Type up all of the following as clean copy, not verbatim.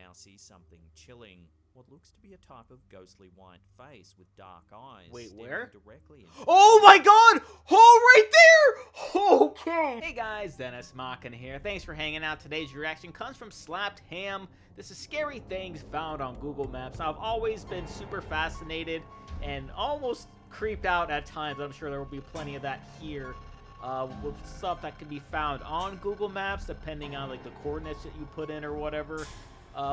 now see something chilling. What looks to be a type of ghostly white face with dark eyes. Wait, staring where? Directly into Oh my god! Oh, right there! Okay. Hey guys, Dennis Machin here. Thanks for hanging out. Today's reaction comes from Slapped Ham. This is scary things found on Google Maps. I've always been super fascinated and almost creeped out at times. I'm sure there will be plenty of that here. With stuff that can be found on Google Maps, depending on like the coordinates that you put in or whatever.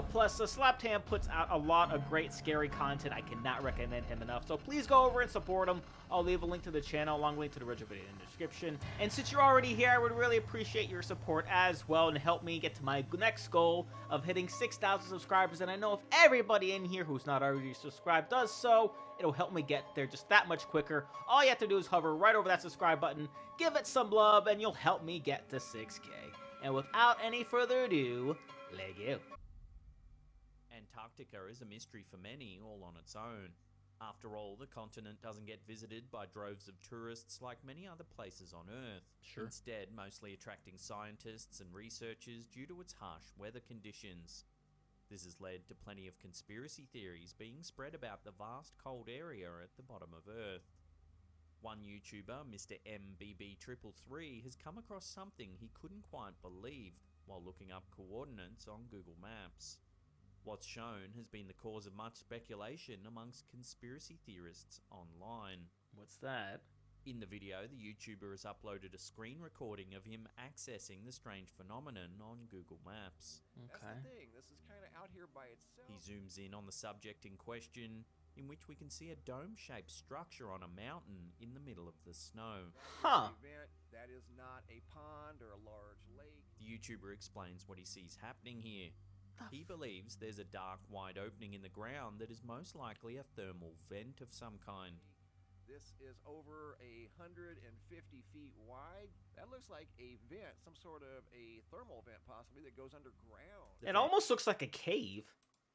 Plus, Slapped Ham puts out a lot of great scary content. I cannot recommend him enough. So please go over and support him. I'll leave a link to the channel along with a link to the original video in the description. And since you're already here, I would really appreciate your support as well and help me get to my next goal of hitting 6,000 subscribers. And I know if everybody in here who's not already subscribed does so, it'll help me get there just that much quicker. All you have to do is hover right over that subscribe button, give it some love, and you'll help me get to 6K. And without any further ado, let's go. Antarctica is a mystery for many, all on its own. After all, the continent doesn't get visited by droves of tourists like many other places on Earth. Sure. Instead, mostly attracting scientists and researchers due to its harsh weather conditions. This has led to plenty of conspiracy theories being spread about the vast cold area at the bottom of Earth. One YouTuber, Mr. MBB333, has come across something he couldn't quite believe while looking up coordinates on Google Maps. What's shown has been the cause of much speculation amongst conspiracy theorists online. What's that? In the video, the YouTuber has uploaded a screen recording of him accessing the strange phenomenon on Google Maps. Okay. That's the thing. This is kind of out here by itself. He zooms in on the subject in question, in which we can see a dome-shaped structure on a mountain in the middle of the snow. Huh. Event that is not a pond or a large lake. The YouTuber explains what he sees happening here. He believes there's a dark, wide opening in the ground that is most likely a thermal vent of some kind. This is over 150 feet wide. That looks like a vent, some sort of a thermal vent possibly that goes underground. It almost looks like a cave.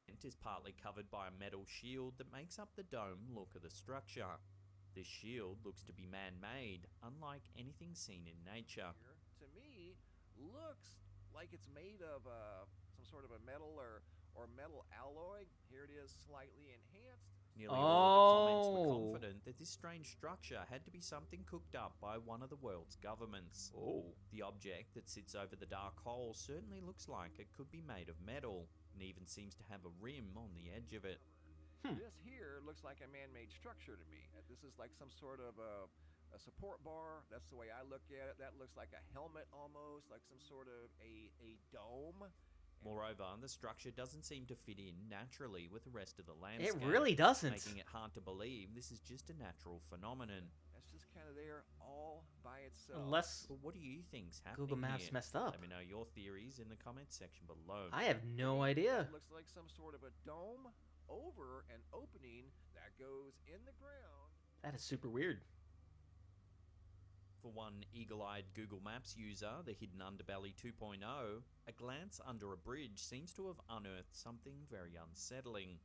The vent is partly covered by a metal shield that makes up the dome look of the structure. This shield looks to be man-made, unlike anything seen in nature. To me, looks like it's made of some sort of a metal or metal alloy. Here it is, slightly enhanced. Nearly all the comments were confident that this strange structure had to be something cooked up by one of the world's governments. The object that sits over the dark hole certainly looks like it could be made of metal, and even seems to have a rim on the edge of it. This here looks like a man-made structure to me. This is like some sort of a support bar. That's the way I look at it. That looks like a helmet almost, like some sort of a dome. Moreover, the structure doesn't seem to fit in naturally with the rest of the landscape. It really doesn't. Making it hard to believe this is just a natural phenomenon. That's just kind of there all by itself. Unless But what do you think's happening Google Maps here? messed up. Let me know your theories in the comments section below. I have no idea. It looks like some sort of a dome over an opening that goes in the ground. That is super weird. For one eagle-eyed Google Maps user, the Hidden Underbelly 2.0, a glance under a bridge seems to have unearthed something very unsettling.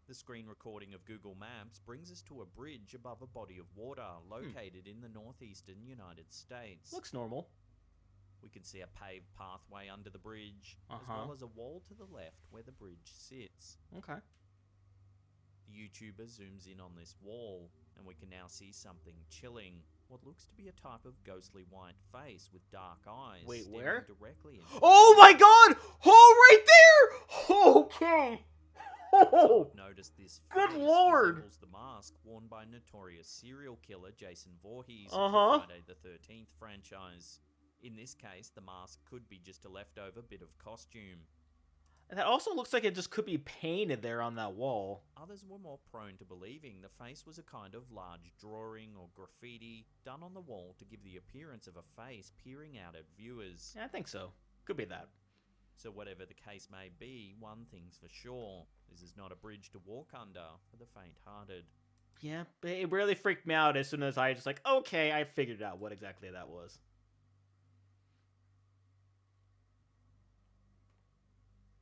The screen recording of Google Maps brings us to a bridge above a body of water located in the northeastern United States. Looks normal. We can see a paved pathway under the bridge, as well as a wall to the left where the bridge sits. Okay. The YouTuber zooms in on this wall, and we can now see something chilling. What looks to be a type of ghostly white face with dark eyes. Wait, staring where? Directly into Oh my god! Oh, right there! Okay. Oh. Notice this Good face lord. resembles the mask worn by notorious serial killer Jason Voorhees Uh-huh. of the Friday the 13th franchise. In this case, the mask could be just a leftover bit of costume. And that also looks like it just could be painted there on that wall. Others were more prone to believing the face was a kind of large drawing or graffiti done on the wall to give the appearance of a face peering out at viewers. Yeah, I think so. Could be that. So whatever the case may be, one thing's for sure. This is not a bridge to walk under for the faint-hearted. Yeah, but it really freaked me out as soon as I just like, okay, I figured out what exactly that was.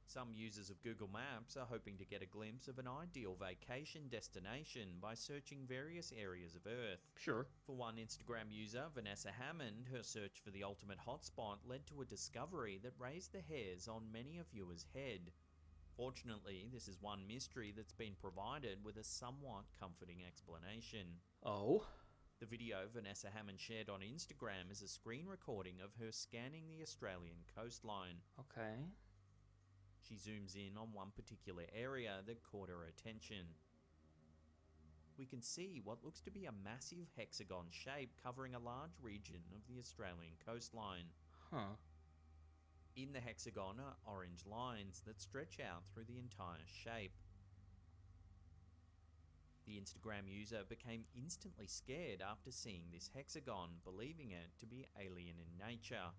Some users of Google Maps are hoping to get a glimpse of an ideal vacation destination by searching various areas of Earth. Sure. For one Instagram user, Vanessa Hammond, her search for the ultimate hotspot led to a discovery that raised the hairs on many a viewer's head. Unfortunately, this is one mystery that's been provided with a somewhat comforting explanation. Oh? The video Vanessa Hammond shared on Instagram is a screen recording of her scanning the Australian coastline. Okay. She zooms in on one particular area that caught her attention. We can see what looks to be a massive hexagon shape covering a large region of the Australian coastline. Huh. In the hexagon are orange lines that stretch out through the entire shape. The Instagram user became instantly scared after seeing this hexagon, believing it to be alien in nature.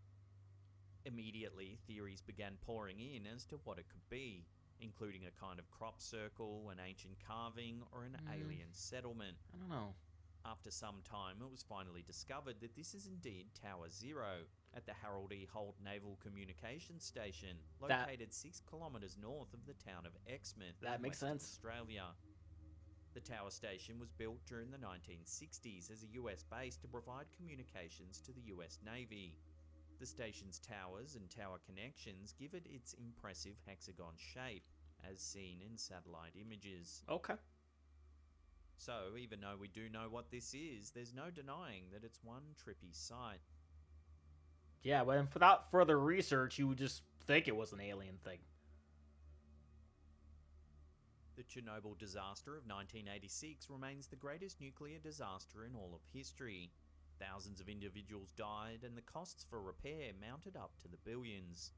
Immediately, theories began pouring in as to what it could be, including a kind of crop circle, an ancient carving, or an alien settlement. I don't know. After some time, it was finally discovered that this is indeed Tower Zero at the Harold E. Holt Naval Communications Station, located 6 kilometres north of the town of Exmouth, That makes Western sense. Australia. The tower station was built during the 1960s as a US base to provide communications to the US Navy. The station's towers and tower connections give it its impressive hexagon shape, as seen in satellite images. Okay. So, even though we do know what this is, there's no denying that it's one trippy sight. Yeah, but without further research, you would just think it was an alien thing. The Chernobyl disaster of 1986 remains the greatest nuclear disaster in all of history. Thousands of individuals died, and the costs for repair mounted up to the billions.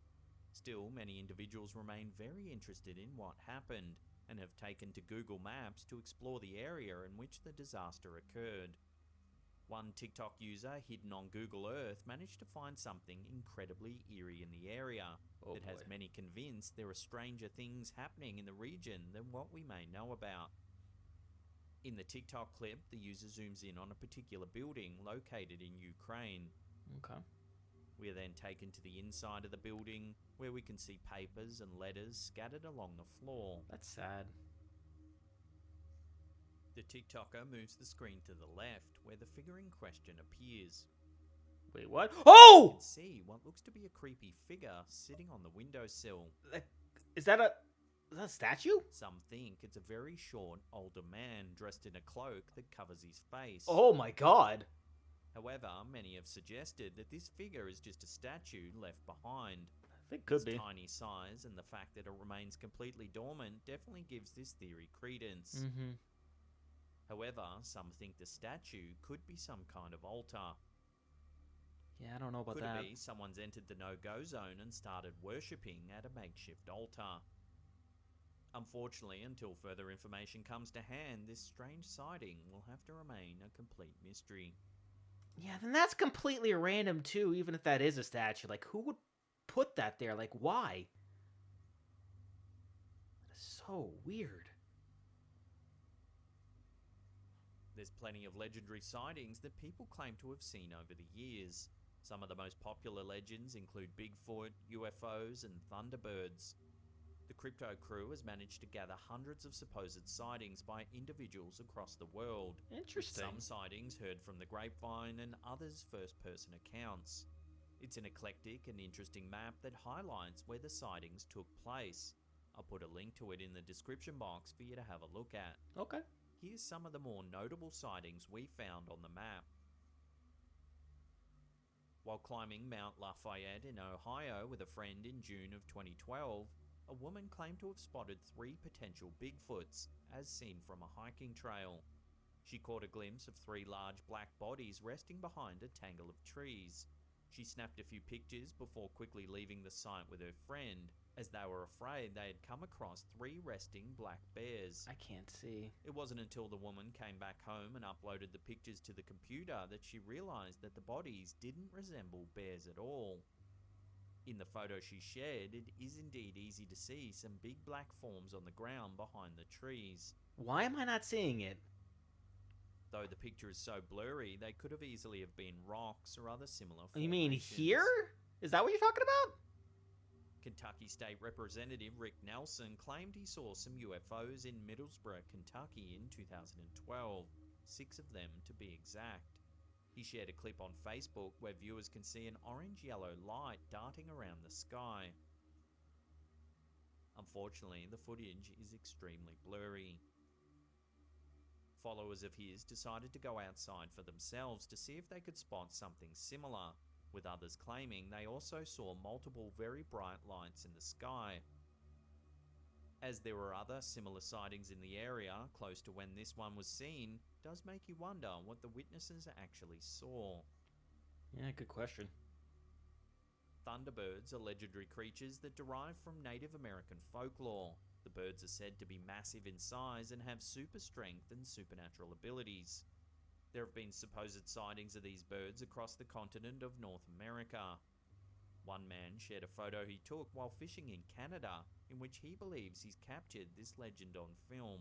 Still, many individuals remain very interested in what happened, and have taken to Google Maps to explore the area in which the disaster occurred. One TikTok user hidden on Google Earth managed to find something incredibly eerie in the area that has many convinced there are stranger things happening in the region than what we may know about. In the TikTok clip, the user zooms in on a particular building located in Ukraine. Okay. We are then taken to the inside of the building, where we can see papers and letters scattered along the floor. That's sad. The TikToker moves the screen to the left, where the figure in question appears. Wait, what? You Oh! can see what looks to be a creepy figure sitting on the windowsill. Is that a statue? Some think it's a very short, older man dressed in a cloak that covers his face. Oh my god. However, many have suggested that this figure is just a statue left behind. I think could Its be. tiny size and the fact that it remains completely dormant definitely gives this theory credence. Mm-hmm. However, some think the statue could be some kind of altar. Yeah, I don't know about Could that. it be someone's entered the no-go zone and started worshipping at a makeshift altar? Unfortunately, until further information comes to hand, this strange sighting will have to remain a complete mystery. Yeah, then that's completely random too, even if that is a statue. Like, who would put that there? Like, why? That is so weird. There's plenty of legendary sightings that people claim to have seen over the years. Some of the most popular legends include Bigfoot, UFOs, and Thunderbirds. The crypto crew has managed to gather hundreds of supposed sightings by individuals across the world. Interesting. With some sightings heard from the grapevine and others first-person accounts. It's an eclectic and interesting map that highlights where the sightings took place. I'll put a link to it in the description box for you to have a look at. Okay. Here's some of the more notable sightings we found on the map. While climbing Mount Lafayette in Ohio with a friend in June of 2012, a woman claimed to have spotted 3 potential Bigfoots, as seen from a hiking trail. She caught a glimpse of 3 large black bodies resting behind a tangle of trees. She snapped a few pictures before quickly leaving the site with her friend, as they were afraid they had come across 3 resting black bears. I can't see. It wasn't until the woman came back home and uploaded the pictures to the computer that she realized that the bodies didn't resemble bears at all. In the photo she shared, it is indeed easy to see some big black forms on the ground behind the trees. Why am I not seeing it? Though the picture is so blurry, they could have easily have been rocks or other similar formations. You mean here? Is that what you're talking about? Kentucky State Representative Rick Nelson claimed he saw some UFOs in Middlesbrough, Kentucky in 2012, 6 of them to be exact. He shared a clip on Facebook where viewers can see an orange-yellow light darting around the sky. Unfortunately, the footage is extremely blurry. Followers of his decided to go outside for themselves to see if they could spot something similar, with others claiming they also saw multiple very bright lights in the sky. As there were other similar sightings in the area close to when this one was seen, does make you wonder what the witnesses actually saw. Yeah, good question. Thunderbirds are legendary creatures that derive from Native American folklore. The birds are said to be massive in size and have super strength and supernatural abilities. There have been supposed sightings of these birds across the continent of North America. One man shared a photo he took while fishing in Canada, in which he believes he's captured this legend on film.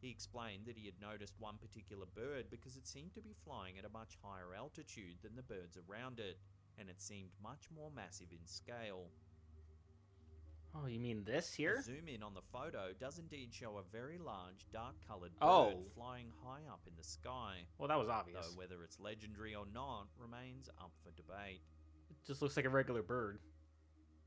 He explained that he had noticed one particular bird because it seemed to be flying at a much higher altitude than the birds around it, and it seemed much more massive in scale. Oh, you mean this here? A zoom in on the photo does indeed show a very large, dark-coloured Oh. bird flying high up in the sky. Well, that was obvious. Though whether it's legendary or not remains up for debate. It just looks like a regular bird.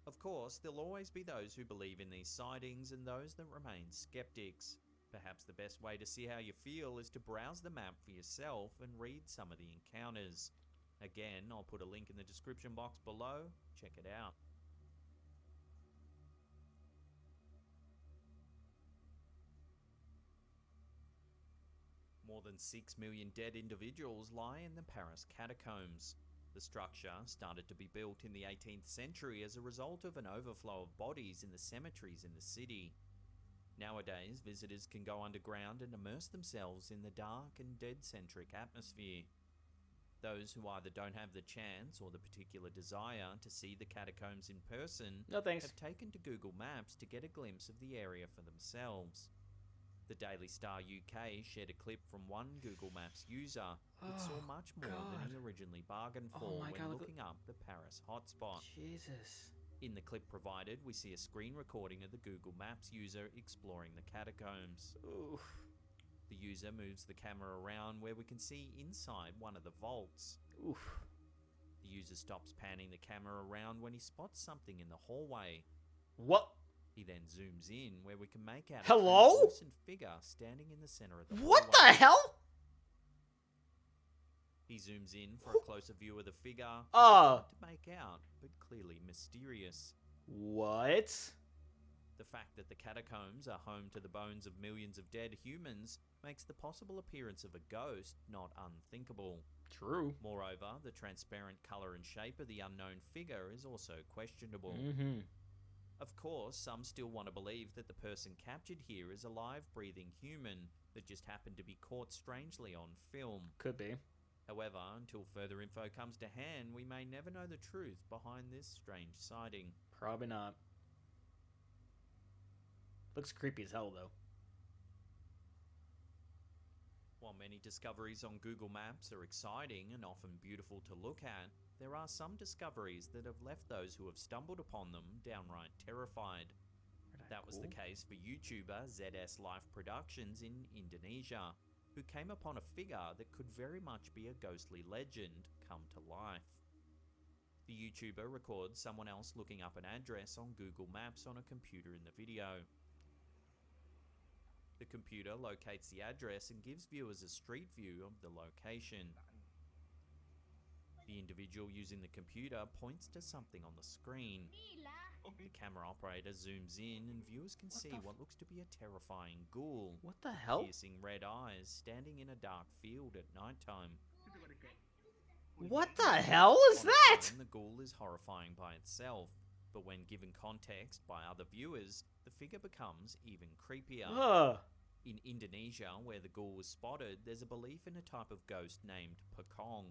Of course, there'll always be those who believe in these sightings and those that remain skeptics. Perhaps the best way to see how you feel is to browse the map for yourself and read some of the encounters. Again, I'll put a link in the description box below. Check it out. More than 6 million dead individuals lie in the Paris catacombs. The structure started to be built in the 18th century as a result of an overflow of bodies in the cemeteries in the city. Nowadays, visitors can go underground and immerse themselves in the dark and dead-centric atmosphere. Those who either don't have the chance or the particular desire to see the catacombs in person No thanks. have taken to Google Maps to get a glimpse of the area for themselves. The Daily Star UK shared a clip from one Google Maps user that saw much more than he originally bargained for when looking up the Paris hotspot. Jesus. In the clip provided, we see a screen recording of the Google Maps user exploring the catacombs. Oof. The user moves the camera around where we can see inside one of the vaults. Oof. The user stops panning the camera around when he spots something in the hallway. What? He then zooms in where we can make out a Hello? translucent figure standing in the center of the What the hallway. hell? He zooms in for a closer view of the figure, which is hard to make out, but clearly mysterious. What? The fact that the catacombs are home to the bones of millions of dead humans makes the possible appearance of a ghost not unthinkable. True. Moreover, the transparent color and shape of the unknown figure is also questionable. Mm-hmm. Of course, some still want to believe that the person captured here is a live, breathing human that just happened to be caught strangely on film. Could be. However, until further info comes to hand, we may never know the truth behind this strange sighting. Probably not. Looks creepy as hell, though. While many discoveries on Google Maps are exciting and often beautiful to look at, there are some discoveries that have left those who have stumbled upon them downright terrified. That was the case for YouTuber ZS Life Productions in Indonesia, who came upon a figure that could very much be a ghostly legend come to life. The YouTuber records someone else looking up an address on Google Maps on a computer in the video. The computer locates the address and gives viewers a street view of the location. The individual using the computer points to something on the screen. The camera operator zooms in and viewers can see what looks to be a terrifying ghoul. What the hell? Piercing red eyes standing in a dark field at nighttime. What the hell is On that? its own, the ghoul is horrifying by itself, but when given context by other viewers, the figure becomes even creepier. Ugh. In Indonesia, where the ghoul was spotted, there's a belief in a type of ghost named Pekong.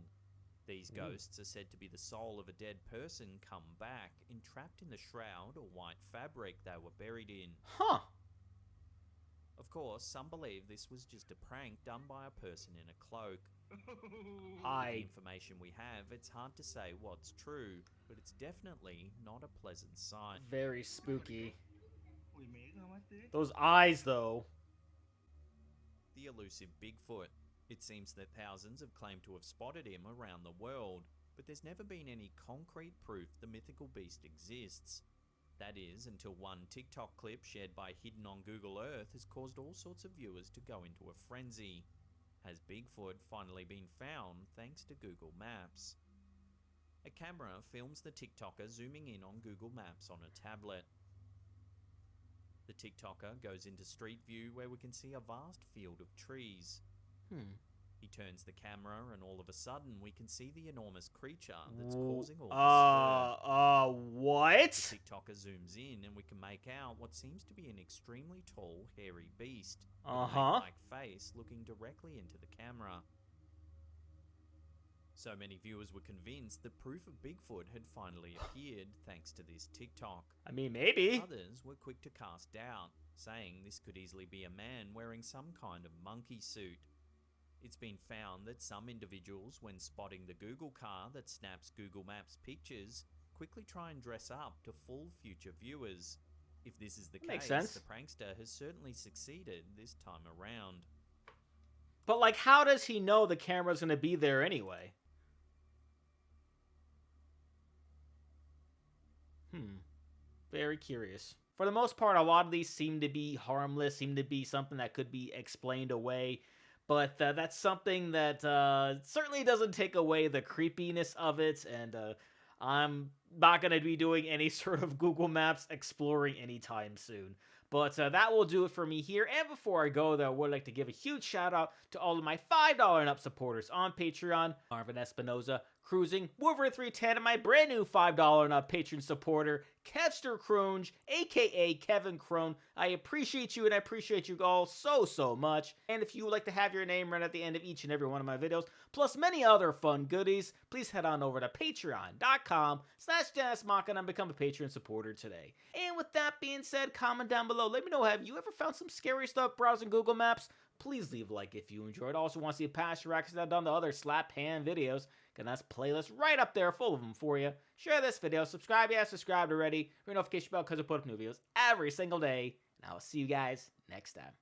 These ghosts are said to be the soul of a dead person come back, entrapped in the shroud or white fabric they were buried in. Huh. Of course, some believe this was just a prank done by a person in a cloak. The information we have, it's hard to say what's true, but it's definitely not a pleasant sight. Very spooky. Those eyes, though. The elusive Bigfoot. It seems that thousands have claimed to have spotted him around the world, but there's never been any concrete proof the mythical beast exists. That is, until one TikTok clip shared by Hidden on Google Earth has caused all sorts of viewers to go into a frenzy. Has Bigfoot finally been found thanks to Google Maps? A camera films the TikToker zooming in on Google Maps on a tablet. The TikToker goes into Street View where we can see a vast field of trees. He turns the camera and all of a sudden we can see the enormous creature that's causing all this stir. What? The TikToker zooms in and we can make out what seems to be an extremely tall, hairy beast with an ape-like face looking directly into the camera. So many viewers were convinced that proof of Bigfoot had finally appeared thanks to this TikTok. I mean, maybe. Others were quick to cast doubt, saying this could easily be a man wearing some kind of monkey suit. It's been found that some individuals, when spotting the Google car that snaps Google Maps pictures, quickly try and dress up to fool future viewers. If this is the Makes case, sense. the prankster has certainly succeeded this time around. But, like, how does he know the camera's going to be there anyway? Very curious. For the most part, a lot of these seem to be harmless, seem to be something that could be explained away. But that's something that certainly doesn't take away the creepiness of it, and I'm not going to be doing any sort of Google Maps exploring anytime soon. But that will do it for me here. And before I go, though, I would like to give a huge shout out to all of my $5 and up supporters on Patreon. Marvin Espinoza, Cruising, Wolverine 310, and my brand new $5 and up Patreon supporter, Kevster Cronge, aka Kevin Crone. I appreciate you, and I appreciate you all so much. And if you would like to have your name read at the end of each and every one of my videos, plus many other fun goodies, please head on over to patreon.com/DennisMachina and become a Patreon supporter today. And with that being said, comment down below. Let me know, have you ever found some scary stuff browsing Google Maps? Please leave a like if you enjoyed. Also want to see past reactions I've done to other slap hand videos. And that's playlist right up there full of them for you. Share this video. Subscribe, yeah, subscribed already. Ring notification bell because I put up new videos every single day. And I will see you guys next time.